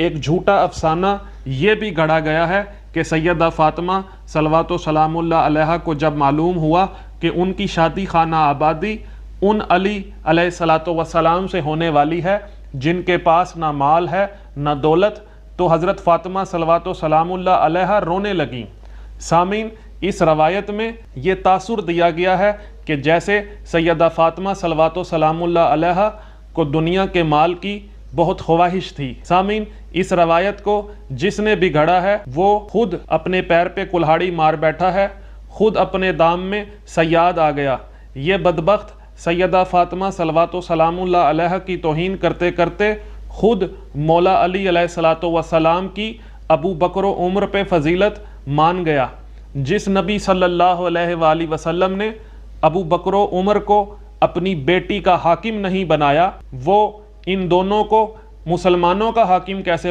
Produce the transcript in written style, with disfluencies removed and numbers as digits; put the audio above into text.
ایک جھوٹا افسانہ یہ بھی گڑھا گیا ہے کہ سیدہ فاطمہ صلوات و سلام اللہ علیہا کو جب معلوم ہوا کہ ان کی شادی خانہ آبادی ان علی علیہ الصلوۃ والسلام سے ہونے والی ہے جن کے پاس نہ مال ہے نہ دولت، تو حضرت فاطمہ صلوات و سلام اللہ علیہا رونے لگیں۔ سامعین، اس روایت میں یہ تاثر دیا گیا ہے کہ جیسے سیدہ فاطمہ صلوات و سلام اللہ علیہا کو دنیا کے مال کی بہت خواہش تھی۔ سامعین، اس روایت کو جس نے بھی گھڑا ہے وہ خود اپنے پیر پہ کلہاڑی مار بیٹھا ہے، خود اپنے دام میں صیاد آ گیا۔ یہ بدبخت سیدہ فاطمہ صلوات و سلام اللہ علیہا کی توہین کرتے کرتے خود مولا علی علیہ الصلوۃ والسلام کی ابو بکر و عمر پہ فضیلت مان گیا۔ جس نبی صلی اللہ علیہ وآلہ وسلم نے ابو بکر و عمر کو اپنی بیٹی کا حاکم نہیں بنایا، وہ ان دونوں کو مسلمانوں کا حاکم کیسے